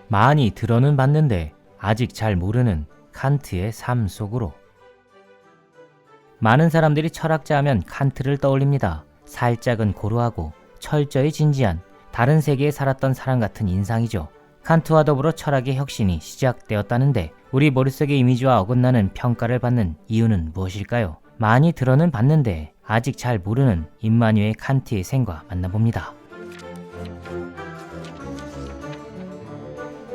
많이 들어는 봤는데 아직 잘 모르는 칸트의 삶 속으로. 많은 사람들이 철학자 하면 칸트를 떠올립니다. 살짝은 고루하고 철저히 진지한 다른 세계에 살았던 사람 같은 인상이죠. 칸트와 더불어 철학의 혁신이 시작되었다는데 우리 머릿속의 이미지와 어긋나는 평가를 받는 이유는 무엇일까요? 많이 들어는 봤는데 아직 잘 모르는 임마누엘 칸트의 생과 만나봅니다.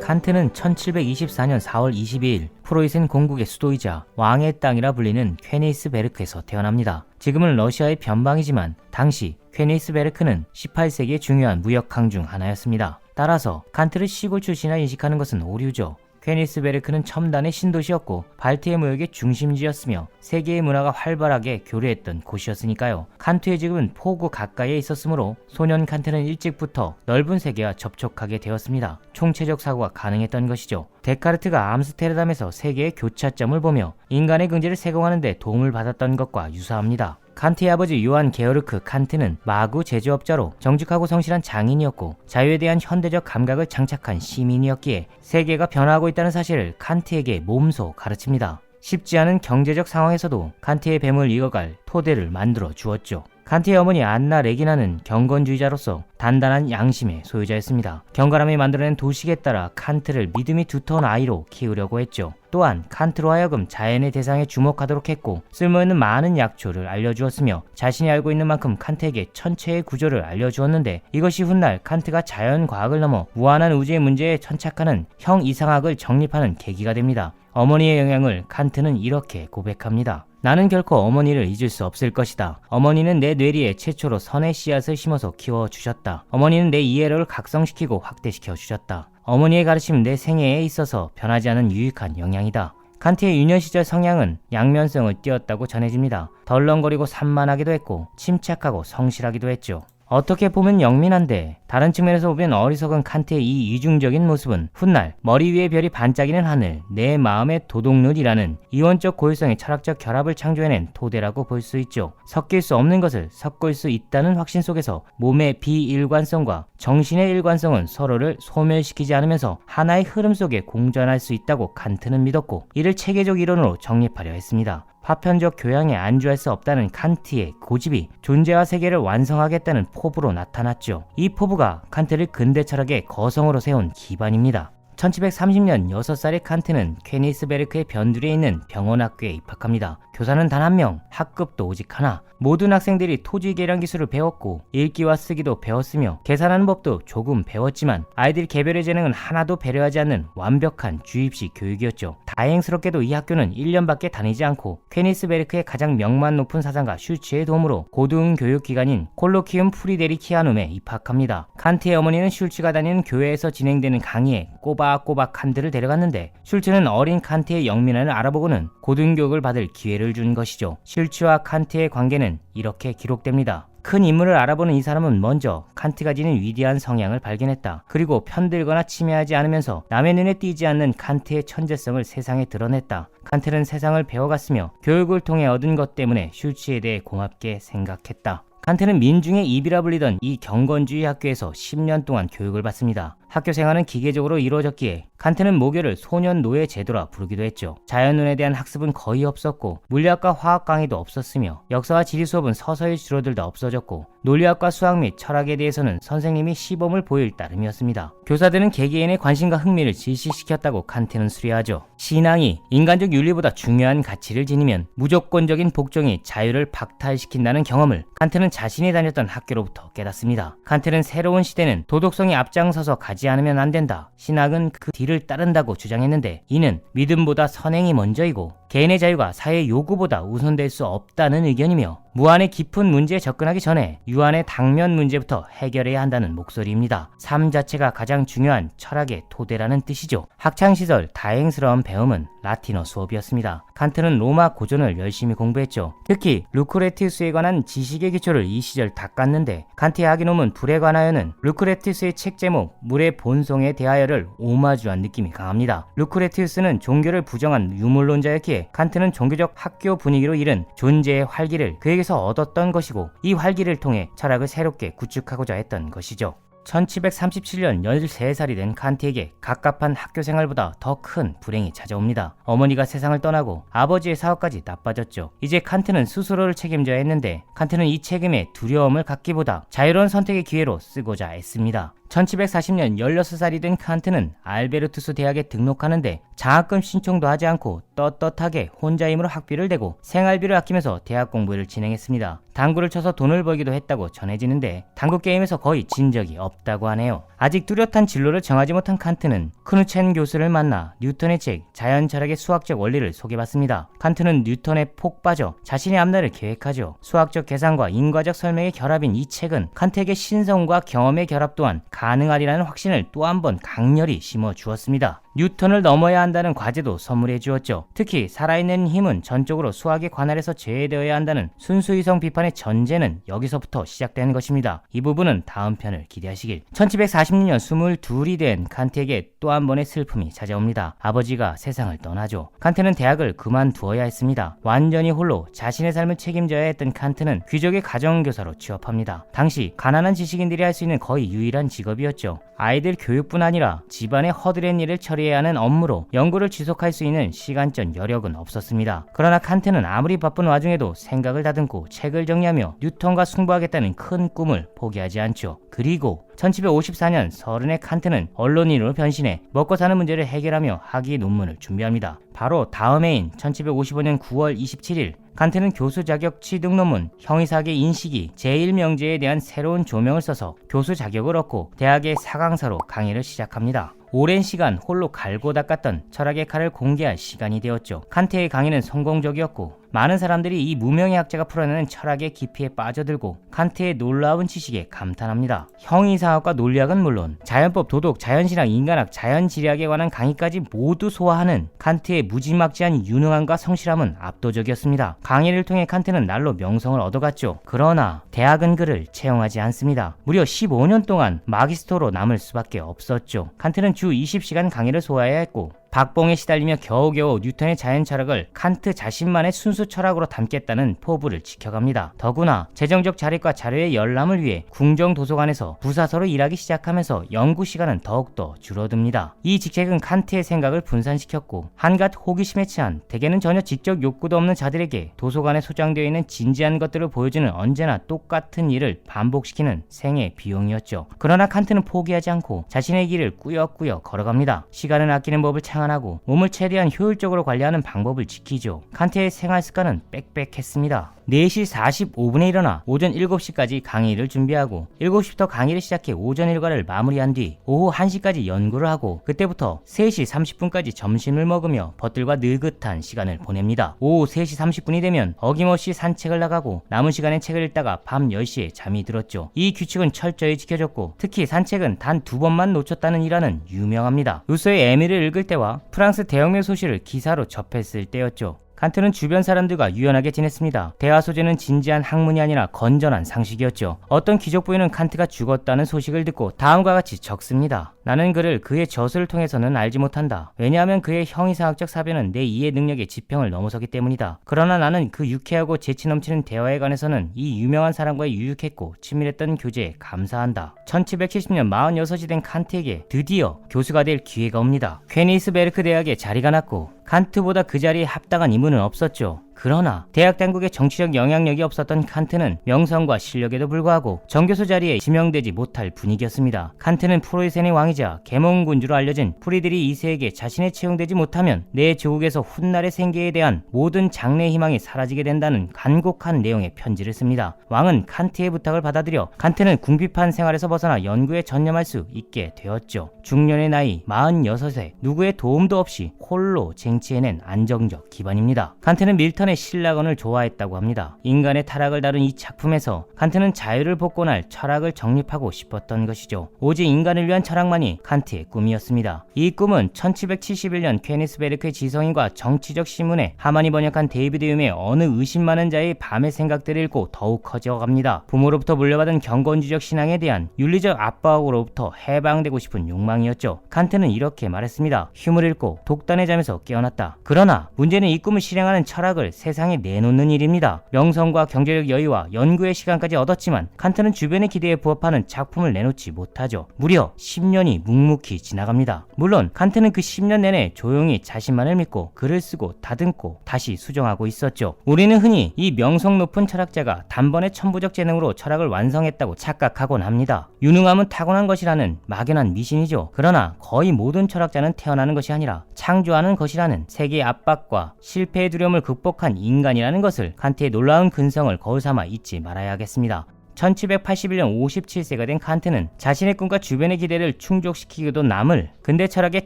칸트는 1724년 4월 22일 프로이센 공국의 수도이자 왕의 땅이라 불리는 퀘니스베르크에서 태어납니다. 지금은 러시아의 변방이지만 당시 퀘니스베르크는 18세기의 중요한 무역 강 중 하나였습니다. 따라서 칸트를 시골 출신이라 인식하는 것은 오류죠. 퀘니스베르크는 첨단의 신도시였고 발트해 무역의 중심지였으며 세계의 문화가 활발하게 교류했던 곳이었으니까요. 칸트의 집은 포구 가까이에 있었으므로 소년 칸트는 일찍부터 넓은 세계와 접촉하게 되었습니다. 총체적 사고가 가능했던 것이죠. 데카르트가 암스테르담에서 세계의 교차점을 보며 인간의 긍지를 세공하는 데 도움을 받았던 것과 유사합니다. 칸트의 아버지 요한 게어르크 칸트는 마구 제조업자로 정직하고 성실한 장인이었고 자유에 대한 현대적 감각을 장착한 시민이었기에 세계가 변화하고 있다는 사실을 칸트에게 몸소 가르칩니다. 쉽지 않은 경제적 상황에서도 칸트의 뱀을 이어갈 토대를 만들어 주었죠. 칸트의 어머니 안나 레기나는 경건주의자로서 단단한 양심의 소유자였습니다. 경건함이 만들어낸 도식에 따라 칸트를 믿음이 두터운 아이로 키우려고 했죠. 또한 칸트로 하여금 자연의 대상에 주목하도록 했고 쓸모있는 많은 약초를 알려주었으며 자신이 알고 있는 만큼 칸트에게 천체의 구조를 알려주었는데 이것이 훗날 칸트가 자연과학을 넘어 무한한 우주의 문제에 천착하는 형이상학을 정립하는 계기가 됩니다. 어머니의 영향을 칸트는 이렇게 고백합니다. 나는 결코 어머니를 잊을 수 없을 것이다. 어머니는 내 뇌리에 최초로 선의 씨앗을 심어서 키워주셨다. 어머니는 내 이해를 각성시키고 확대시켜 주셨다. 어머니의 가르침은 내 생애에 있어서 변하지 않은 유익한 영향이다. 칸트의 유년 시절 성향은 양면성을 띠었다고 전해집니다. 덜렁거리고 산만하기도 했고 침착하고 성실하기도 했죠. 어떻게 보면 영민한데 다른 측면에서 보면 어리석은 칸트의 이 이중적인 모습은 훗날 머리 위에 별이 반짝이는 하늘, 내 마음의 도둑눈이라는 이원적 고유성의 철학적 결합을 창조해낸 토대라고 볼 수 있죠. 섞일 수 없는 것을 섞을 수 있다는 확신 속에서 몸의 비일관성과 정신의 일관성은 서로를 소멸시키지 않으면서 하나의 흐름 속에 공존할 수 있다고 칸트는 믿었고 이를 체계적 이론으로 정립하려 했습니다. 파편적 교양에 안주할 수 없다는 칸트의 고집이 존재와 세계를 완성하겠다는 포부로 나타났죠. 이 포부가 칸트를 근대 철학의 거성으로 세운 기반입니다. 1730년 6살의 칸트는 퀘니스베르크의 변두리에 있는 병원학교에 입학합니다. 교사는 단 한 명, 학급도 오직 하나. 모든 학생들이 토지 계량 기술을 배웠고 읽기와 쓰기도 배웠으며 계산하는 법도 조금 배웠지만 아이들 개별의 재능은 하나도 배려하지 않는 완벽한 주입식 교육이었죠. 다행스럽게도 이 학교는 1년밖에 다니지 않고 퀘니스베르크의 가장 명만 높은 사상가 슐츠의 도움으로 고등교육기관인 콜로키움 프리데리키아눔에 입학합니다. 칸트의 어머니는 슐츠가 다니는 교회에서 진행되는 강의에 꼬박꼬박 칸트를 데려갔는데 슐츠는 어린 칸트의 영민함을 알아보고는 고등교육을 받을 기회를 준 것이죠. 슐츠와 칸트의 관계는 이렇게 기록됩니다. 큰 인물을 알아보는 이 사람은 먼저 칸트가 지닌 위대한 성향을 발견했다. 그리고 편들거나 침해하지 않으면서 남의 눈에 띄지 않는 칸트의 천재성을 세상에 드러냈다. 칸트는 세상을 배워갔으며 교육을 통해 얻은 것 때문에 슐츠에 대해 고맙게 생각했다. 칸트는 민중의 입이라 불리던 이 경건주의 학교에서 10년 동안 교육을 받습니다. 학교 생활은 기계적으로 이루어졌기에 칸트는 모교를 소년 노예 제도라 부르기도 했죠. 자연론에 대한 학습은 거의 없었고 물리학과 화학 강의도 없었으며 역사와 지리 수업은 서서히 줄어들다 없어졌고 논리학과 수학 및 철학에 대해서는 선생님이 시범을 보일 따름이었습니다. 교사들은 개개인의 관심과 흥미를 질식시켰다고 칸트는 수려하죠. 신앙이 인간적 윤리보다 중요한 가치를 지니면 무조건적인 복종이 자유를 박탈시킨다는 경험을 칸트는 자신이 다녔던 학교로부터 깨닫습니다. 칸트는 새로운 시대는 도덕성이 앞장서서 가지 않으면 안 된다. 신학은 그 뒤를 따른다고 주장했는데 이는 믿음보다 선행이 먼저이고 개인의 자유가 사회의 요구보다 우선될 수 없다는 의견이며 무한의 깊은 문제에 접근하기 전에 유한의 당면 문제부터 해결해야 한다는 목소리입니다. 삶 자체가 가장 중요한 철학의 토대라는 뜻이죠. 학창시절 다행스러운 배움은 라틴어 수업이었습니다. 칸트는 로마 고전을 열심히 공부했죠. 특히 루크레티우스에 관한 지식의 기초를 이 시절 닦았는데 칸트의 학위논문 불에 관하여는 루크레티우스의 책 제목 물의 본성에 대하여를 오마주한 느낌이 강합니다. 루크레티우스는 종교를 부정한 유물론자였기에 칸트는 종교적 학교 분위기로 이른 존재의 활기를 그에게서 얻었던 것이고 이 활기를 통해 철학을 새롭게 구축하고자 했던 것이죠. 1737년 13살이 된 칸트에게 갑갑한 학교 생활보다 더 큰 불행이 찾아옵니다. 어머니가 세상을 떠나고 아버지의 사업까지 나빠졌죠. 이제 칸트는 스스로를 책임져야 했는데 칸트는 이 책임에 두려움을 갖기보다 자유로운 선택의 기회로 쓰고자 애씁니다. 1740년 16살이 된 칸트는 알베르투스 대학에 등록하는데 장학금 신청도 하지 않고 떳떳하게 혼자 힘으로 학비를 대고 생활비를 아끼면서 대학 공부를 진행했습니다. 당구를 쳐서 돈을 벌기도 했다고 전해지는데 당구 게임에서 거의 진 적이 없다고 하네요. 아직 뚜렷한 진로를 정하지 못한 칸트는 크누첸 교수를 만나 뉴턴의 책 자연 철학의 수학적 원리를 소개받습니다. 칸트는 뉴턴에 폭 빠져 자신의 앞날을 계획하죠. 수학적 계산과 인과적 설명의 결합인 이 책은 칸트에게 신성과 경험의 결합 또한 가능하리라는 확신을 또 한 번 강렬히 심어 주었습니다. 뉴턴을 넘어야 한다는 과제도 선물해 주었죠. 특히 살아있는 힘은 전적으로 수학의 관할에서 제외되어야 한다는 순수이성 비판의 전제는 여기서부터 시작되는 것입니다. 이 부분은 다음 편을 기대하시길. 1746년 22이 된 칸트에게 또 한 번의 슬픔이 찾아옵니다. 아버지가 세상을 떠나죠. 칸트는 대학을 그만두어야 했습니다. 완전히 홀로 자신의 삶을 책임져야 했던 칸트는 귀족의 가정교사로 취업합니다. 당시 가난한 지식인들이 할 수 있는 거의 유일한 직업이었죠. 아이들 교육뿐 아니라 집안의 허드렛 일을 처리해야 하는 업무로 연구를 지속할 수 있는 시간적 여력은 없었습니다. 그러나 칸트는 아무리 바쁜 와중에도 생각을 다듬고 책을 정리하며 뉴턴과 승부하겠다는 큰 꿈을 포기하지 않죠. 그리고 1754년 30의 칸트는 언론인으로 변신해 먹고 사는 문제를 해결하며 학위 논문을 준비합니다. 바로 다음 해인 1755년 9월 27일 칸트는 교수 자격 취득 논문 형이사학의 인식이 제1명제에 대한 새로운 조명을 써서 교수 자격을 얻고 대학의 사강사로 강의를 시작합니다. 오랜 시간 홀로 갈고 닦았던 철학의 칼을 공개할 시간이 되었죠. 칸트의 강의는 성공적이었고 많은 사람들이 이 무명의 학자가 풀어내는 철학의 깊이에 빠져들고 칸트의 놀라운 지식에 감탄합니다. 형이사학과 논리학은 물론 자연법, 도덕, 자연신학, 인간학, 자연지리학에 관한 강의까지 모두 소화하는 칸트의 무지막지한 유능함과 성실함은 압도적이었습니다. 강의를 통해 칸트는 날로 명성을 얻어갔죠. 그러나 대학은 그를 채용하지 않습니다. 무려 15년 동안 마기스터로 남을 수밖에 없었죠. 칸트는 주 20시간 강의를 소화해야 했고 박봉에 시달리며 겨우겨우 뉴턴의 자연철학을 칸트 자신만의 순수 철학으로 담겠다는 포부를 지켜갑니다. 더구나 재정적 자립과 자료의 열람을 위해 궁정도서관에서 부사서로 일하기 시작하면서 연구시간은 더욱더 줄어듭니다. 이 직책은 칸트의 생각을 분산시켰고 한갓 호기심에 취한 대개는 전혀 지적 욕구도 없는 자들에게 도서관에 소장되어 있는 진지한 것들을 보여주는 언제나 똑같은 일을 반복시키는 생애 비용이었죠. 그러나 칸트는 포기하지 않고 자신의 길을 꾸역꾸역 걸어갑니다. 시간을 아끼는 법을 하고 몸을 최대한 효율적으로 관리하는 방법을 지키죠. 칸트의 생활 습관은 빽빽했습니다. 4시 45분에 일어나 오전 7시까지 강의를 준비하고 7시부터 강의를 시작해 오전 일과를 마무리한 뒤 오후 1시까지 연구를 하고 그때부터 3시 30분까지 점심을 먹으며 벗들과 느긋한 시간을 보냅니다. 오후 3시 30분이 되면 어김없이 산책을 나가고 남은 시간에 책을 읽다가 밤 10시에 잠이 들었죠. 이 규칙은 철저히 지켜졌고 특히 산책은 단 2번만 놓쳤다는 일화는 유명합니다. 루소의 에밀을 읽을 때와 프랑스 대혁명 소식을 기사로 접했을 때였죠. 칸트는 주변 사람들과 유연하게 지냈습니다. 대화 소재는 진지한 학문이 아니라 건전한 상식이었죠. 어떤 귀족 부인은 칸트가 죽었다는 소식을 듣고 다음과 같이 적습니다. 나는 그를 그의 저술을 통해서는 알지 못한다. 왜냐하면 그의 형이사학적 사변은 내 이해 능력의 지평을 넘어서기 때문이다. 그러나 나는 그 유쾌하고 재치 넘치는 대화에 관해서는 이 유명한 사람과의 유익했고 친밀했던 교제에 감사한다. 1770년 46이 된 칸트에게 드디어 교수가 될 기회가 옵니다. 퀘니스베르크 대학에 자리가 났고 칸트보다 그 자리에 합당한 인물은 없었죠. 그러나 대학 당국에 정치적 영향력이 없었던 칸트는 명성과 실력에도 불구하고 정교수 자리에 지명되지 못할 분위기였습니다. 칸트는 프로이센의 왕이자 계몽군주로 알려진 프리드리 2세에게 자신이 채용되지 못하면 내 조국에서 훗날의 생계에 대한 모든 장래의 희망이 사라지게 된다는 간곡한 내용의 편지를 씁니다. 왕은 칸트의 부탁을 받아들여 칸트는 궁핍한 생활에서 벗어나 연구에 전념할 수 있게 되었죠. 중년의 나이 46세 누구의 도움도 없이 홀로 쟁취해낸 안정적 기반입니다. 칸트는 밀턴의 신라건을 좋아했다고 합니다. 인간의 타락을 다룬 이 작품에서 칸트는 자유를 복권할 철학을 정립하고 싶었던 것이죠. 오직 인간을 위한 철학만이 칸트의 꿈이었습니다. 이 꿈은 1771년 퀘니스베르크의 지성인과 정치적 신문에 하만이 번역한 데이비드 hum의 어느 의심 많은 자의 밤의 생각들을 읽고 더욱 커져갑니다. 부모로부터 물려받은 경건주의적 신앙에 대한 윤리적 압박으로부터 해방되고 싶은 욕망이었죠. 칸트는 이렇게 말했습니다. 휴을 읽고 독단의 잠에서 깨어났다. 그러나 문제는 이 꿈을 실행하는 철학을 세상에 내놓는 일입니다. 명성과 경제적 여유와 연구의 시간까지 얻었지만 칸트는 주변의 기대에 부합하는 작품을 내놓지 못하죠. 무려 10년이 묵묵히 지나갑니다. 물론 칸트는 그 10년 내내 조용히 자신만을 믿고 글을 쓰고 다듬고 다시 수정하고 있었죠. 우리는 흔히 이 명성 높은 철학자가 단번에 천부적 재능으로 철학을 완성했다고 착각하곤 합니다. 유능함은 타고난 것이라는 막연한 미신이죠. 그러나 거의 모든 철학자는 태어나는 것이 아니라 창조하는 것이라는 세계의 압박과 실패의 두려움을 극복한 인간이라는 것을 칸트의 놀라운 근성을 거울 삼아 잊지 말아야겠습니다. 1781년 57세가 된 칸트는 자신의 꿈과 주변의 기대를 충족시키기도 남을 근대 철학의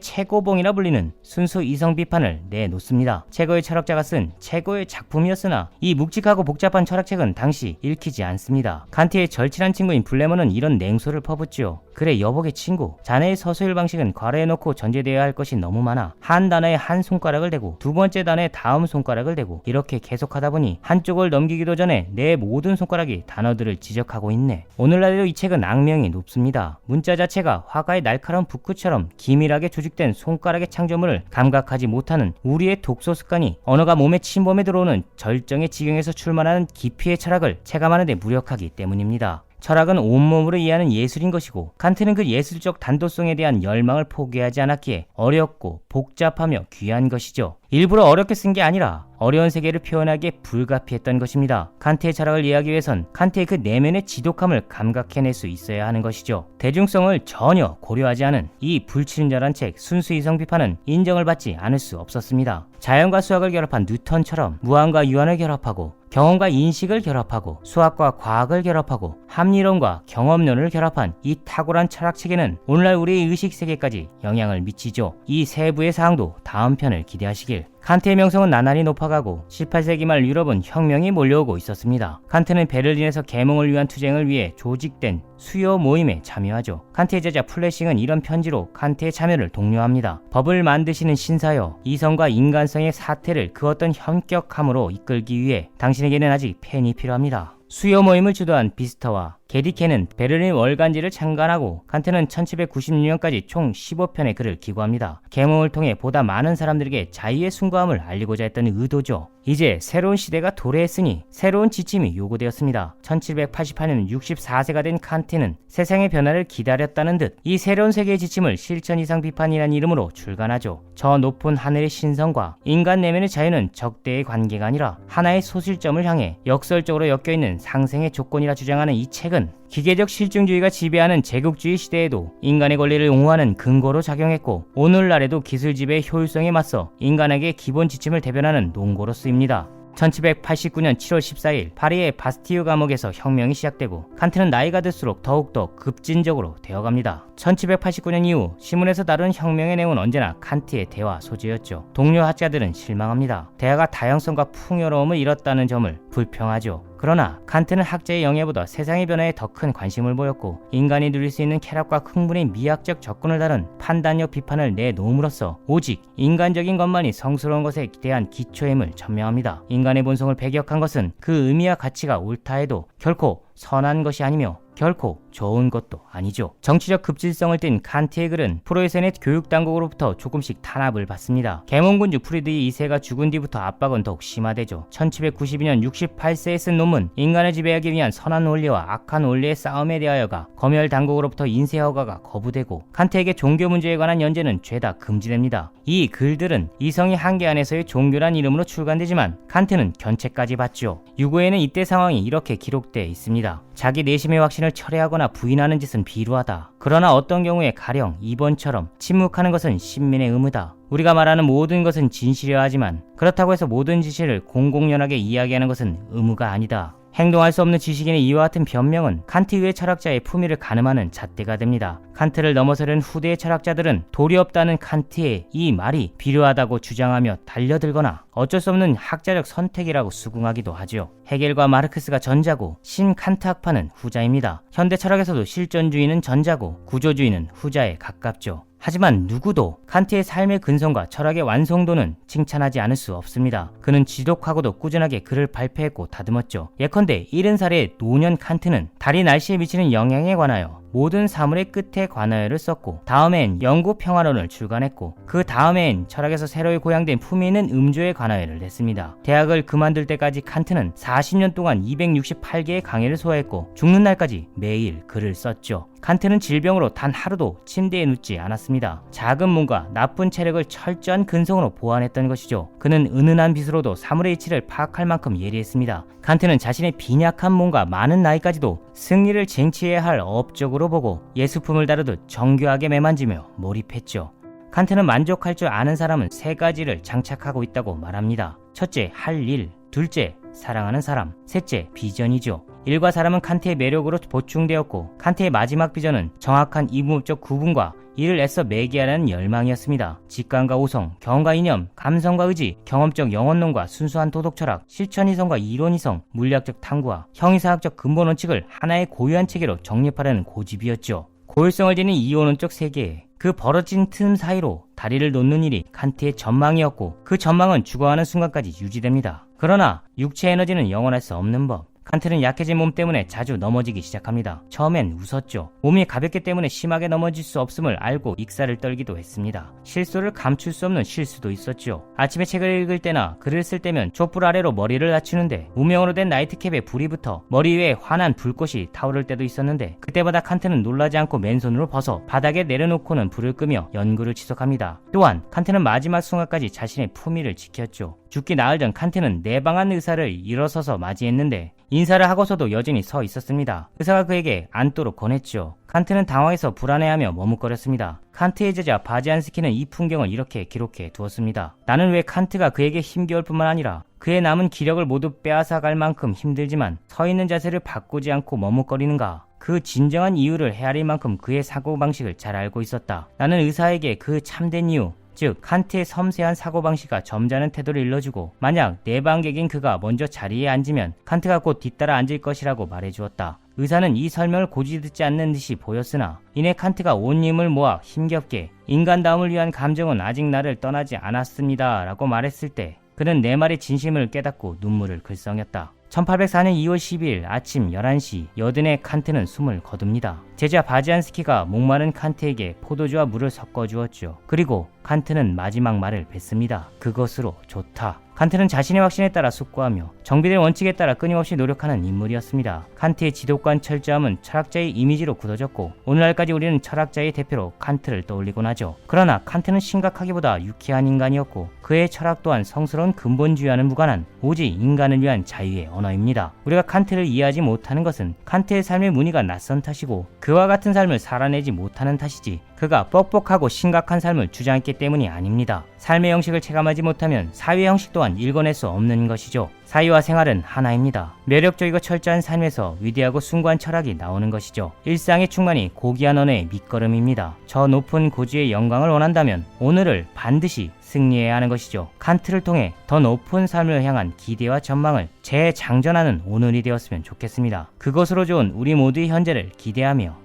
최고봉이라 불리는 순수 이성 비판을 내놓습니다. 최고의 철학자가 쓴 최고의 작품이었으나 이 묵직하고 복잡한 철학책은 당시 읽히지 않습니다. 칸트의 절친한 친구인 블레머는 이런 냉소를 퍼붓지요. 그래 여복의 친구, 자네의 서술일 방식은 괄호해놓고 전제되어야 할 것이 너무 많아. 한 단어에 한 손가락을 대고 두 번째 단어에 다음 손가락을 대고 이렇게 계속하다 보니 한쪽을 넘기기도 전에 내 모든 손가락이 단어들을 지적하고 있네. 오늘날에도 이 책은 악명이 높습니다. 문자 자체가 화가의 날카로운 붓구처럼 기밀하게 조직된 손가락의 창조물을 감각하지 못하는 우리의 독서 습관이 언어가 몸에 침범해 들어오는 절정의 지경에서 출만하는 깊이의 철학을 체감하는 데 무력하기 때문입니다. 철학은 온몸으로 이해하는 예술인 것이고 칸트는 그 예술적 단도성에 대한 열망을 포기하지 않았기에 어렵고 복잡하며 귀한 것이죠. 일부러 어렵게 쓴 게 아니라 어려운 세계를 표현하기에 불가피했던 것입니다. 칸트의 철학을 이해하기 위해선 칸트의 그 내면의 지독함을 감각해낼 수 있어야 하는 것이죠. 대중성을 전혀 고려하지 않은 이 불친절한 책 순수 이성 비판은 인정을 받지 않을 수 없었습니다. 자연과 수학을 결합한 뉴턴처럼 무한과 유한을 결합하고 경험과 인식을 결합하고 수학과 과학을 결합하고 합리론과 경험론을 결합한 이 탁월한 철학체계는 오늘날 우리의 의식세계까지 영향을 미치죠. 이 세부의 사항도 다음 편을 기대하시길. 칸트의 명성은 나날이 높아가고 18세기 말 유럽은 혁명이 몰려오고 있었습니다. 칸트는 베를린에서 계몽을 위한 투쟁을 위해 조직된 수요 모임에 참여하죠. 칸트의 제자 플레싱은 이런 편지로 칸트의 참여를 독려합니다. 법을 만드시는 신사여, 이성과 인간성의 사태를 그 어떤 현격함으로 이끌기 위해 당신에게는 아직 펜이 필요합니다. 수요 모임을 주도한 비스터와 게디케는 베를린 월간지를 창간하고 칸트는 1796년까지 총 15편의 글을 기고합니다. 계몽을 통해 보다 많은 사람들에게 자유의 숭고함을 알리고자 했던 의도죠. 이제 새로운 시대가 도래했으니 새로운 지침이 요구되었습니다. 1788년 64세가 된 칸트는 세상의 변화를 기다렸다는 듯 이 새로운 세계의 지침을 실천 이상 비판이라는 이름으로 출간하죠. 저 높은 하늘의 신성과 인간 내면의 자유는 적대의 관계가 아니라 하나의 소실점을 향해 역설적으로 엮여있는 상생의 조건이라 주장하는 이 책은 기계적 실증주의가 지배하는 제국주의 시대에도 인간의 권리를 옹호하는 근거로 작용했고 오늘날에도 기술 지배의 효율성에 맞서 인간에게 기본 지침을 대변하는 논거로 쓰입니다. 1789년 7월 14일 파리의 바스티유 감옥에서 혁명이 시작되고 칸트는 나이가 들수록 더욱더 급진적으로 되어갑니다. 1789년 이후 신문에서 다룬 혁명의 내용은 언제나 칸트의 대화 소재였죠. 동료 학자들은 실망합니다. 대화가 다양성과 풍요로움을 잃었다는 점을 불평하죠. 그러나 칸트는 학자의 영예보다 세상의 변화에 더 큰 관심을 보였고 인간이 누릴 수 있는 쾌락과 흥분의 미학적 접근을 다룬 판단력 비판을 내놓음으로써 오직 인간적인 것만이 성스러운 것에 대한 기초임을 천명합니다. 인간의 본성을 배격한 것은 그 의미와 가치가 옳다 해도 결코 선한 것이 아니며 결코 좋은 것도 아니죠. 정치적 급진성을 띤 칸트의 글은 프로이센의 교육당국으로부터 조금씩 탄압을 받습니다. 계몽군주 프리드리 2세가 죽은 뒤부터 압박은 더욱 심화되죠. 1792년 68세에 쓴 논문 인간을 지배하기 위한 선한 원리와 악한 원리의 싸움에 대하여가 검열 당국으로부터 인쇄 허가가 거부되고 칸트에게 종교 문제에 관한 연재는 죄다 금지됩니다. 이 글들은 이성의 한계 안에서의 종교란 이름으로 출간되지만 칸트는 견책까지 받죠. 유고에는 이때 상황이 이렇게 기록되어 있습니다. 자기 내심의 확신을 철회하거나 부인하는 짓은 비루하다. 그러나 어떤 경우에 가령 이번처럼 침묵하는 것은 신민의 의무다. 우리가 말하는 모든 것은 진실이라 하지만 그렇다고 해서 모든 진실을 공공연하게 이야기하는 것은 의무가 아니다. 행동할 수 없는 지식인의 이와 같은 변명은 칸트 이후의 철학자의 품위를 가늠하는 잣대가 됩니다. 칸트를 넘어서려는 후대의 철학자들은 도리 없다는 칸트의 이 말이 필요하다고 주장하며 달려들거나 어쩔 수 없는 학자적 선택이라고 수긍하기도 하죠. 헤겔과 마르크스가 전자고 신칸트 학파는 후자입니다. 현대 철학에서도 실존주의는 전자고 구조주의는 후자에 가깝죠. 하지만 누구도 칸트의 삶의 근성과 철학의 완성도는 칭찬하지 않을 수 없습니다. 그는 지독하고도 꾸준하게 글을 발표했고 다듬었죠. 예컨대 70살의 노년 칸트는 달이 날씨에 미치는 영향에 관하여 모든 사물의 끝에 관하여를 썼고 다음엔 영구 평화론을 출간했고 그 다음엔 철학에서 새로이 고양된 품위 있는 음조에 관하여를 냈습니다. 대학을 그만둘 때까지 칸트는 40년 동안 268개의 강의를 소화했고 죽는 날까지 매일 글을 썼죠. 칸트는 질병으로 단 하루도 침대에 눕지 않았습니다. 작은 몸과 나쁜 체력을 철저한 근성으로 보완했던 것이죠. 그는 은은한 빛으로도 사물의 이치를 파악할 만큼 예리했습니다. 칸트는 자신의 빈약한 몸과 많은 나이까지도 승리를 쟁취해야 할 업적으로 보고 예수품을 다루듯 정교하게 매만지며 몰입했죠. 칸트는 만족할 줄 아는 사람은 세 가지를 장착하고 있다고 말합니다. 첫째, 할 일. 둘째, 사랑하는 사람. 셋째, 비전이죠. 일과 사람은 칸트의 매력으로 보충되었고 칸트의 마지막 비전은 정확한 이분법적 구분과 이를 애써 매개하라는 열망이었습니다. 직감과 오성, 경험과 이념, 감성과 의지, 경험적 영혼론과 순수한 도덕철학, 실천이성과 이론이성, 물리학적 탐구와 형이사학적 근본 원칙을 하나의 고유한 체계로 정립하려는 고집이었죠. 고율성을 지닌 이원론적 세계에 그 벌어진 틈 사이로 다리를 놓는 일이 칸트의 전망이었고 그 전망은 죽어가는 순간까지 유지됩니다. 그러나 육체 에너지는 영원할 수 없는 법. 칸트는 약해진 몸 때문에 자주 넘어지기 시작합니다. 처음엔 웃었죠. 몸이 가볍기 때문에 심하게 넘어질 수 없음을 알고 익사를 떨기도 했습니다. 실수를 감출 수 없는 실수도 있었죠. 아침에 책을 읽을 때나 글을 쓸 때면 촛불 아래로 머리를 낮추는데 무명으로 된 나이트캡에 불이 붙어 머리 위에 환한 불꽃이 타오를 때도 있었는데 그때마다 칸트는 놀라지 않고 맨손으로 벗어 바닥에 내려놓고는 불을 끄며 연구를 지속합니다. 또한 칸트는 마지막 순간까지 자신의 품위를 지켰죠. 죽기 나흘 전 칸트는 내방한 의사를 일어서서 맞이했는데 인사를 하고서도 여전히 서 있었습니다. 의사가 그에게 앉도록 권했죠. 칸트는 당황해서 불안해하며 머뭇거렸습니다. 칸트의 제자 바지안스키는 이 풍경을 이렇게 기록해 두었습니다. 나는 왜 칸트가 그에게 힘겨울 뿐만 아니라 그의 남은 기력을 모두 빼앗아갈 만큼 힘들지만 서 있는 자세를 바꾸지 않고 머뭇거리는가? 그 진정한 이유를 헤아릴 만큼 그의 사고방식을 잘 알고 있었다. 나는 의사에게 그 참된 이유, 즉 칸트의 섬세한 사고방식과 점잖은 태도를 일러주고 만약 내방객인 그가 먼저 자리에 앉으면 칸트가 곧 뒤따라 앉을 것이라고 말해주었다. 의사는 이 설명을 고지 듣지 않는 듯이 보였으나 이내 칸트가 온 힘을 모아 힘겹게 인간다움을 위한 감정은 아직 나를 떠나지 않았습니다 라고 말했을 때 그는 내 말의 진심을 깨닫고 눈물을 글썽였다. 1804년 2월 12일 아침 11시 여든의 칸트는 숨을 거둡니다. 제자 바지안스키가 목마른 칸트에게 포도주와 물을 섞어주었죠. 그리고 칸트는 마지막 말을 뱉습니다. 그것으로 좋다. 칸트는 자신의 확신에 따라 숙고하며 정비된 원칙에 따라 끊임없이 노력하는 인물이었습니다. 칸트의 지독한 철저함은 철학자의 이미지로 굳어졌고 오늘날까지 우리는 철학자의 대표로 칸트를 떠올리곤 하죠. 그러나 칸트는 심각하기보다 유쾌한 인간이었고 그의 철학 또한 성스러운 근본주의와는 무관한 오직 인간을 위한 자유의 언어입니다. 우리가 칸트를 이해하지 못하는 것은 칸트의 삶의 무늬가 낯선 탓이고 그와 같은 삶을 살아내지 못하는 탓이지 그가 뻑뻑하고 심각한 삶을 주장했기 때문이 아닙니다. 삶의 형식을 체감하지 못하면 사회 형식 또한 읽어낼 수 없는 것이죠. 사회와 생활은 하나입니다. 매력적이고 철저한 삶에서 위대하고 숭고한 철학이 나오는 것이죠. 일상의 충만이 고귀한 언어의 밑거름입니다. 저 높은 고지의 영광을 원한다면 오늘을 반드시 승리해야 하는 것이죠. 칸트를 통해 더 높은 삶을 향한 기대와 전망을 재장전하는 오늘이 되었으면 좋겠습니다. 그것으로 좋은 우리 모두의 현재를 기대하며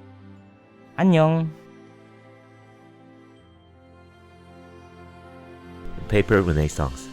안녕. Paper Renaissance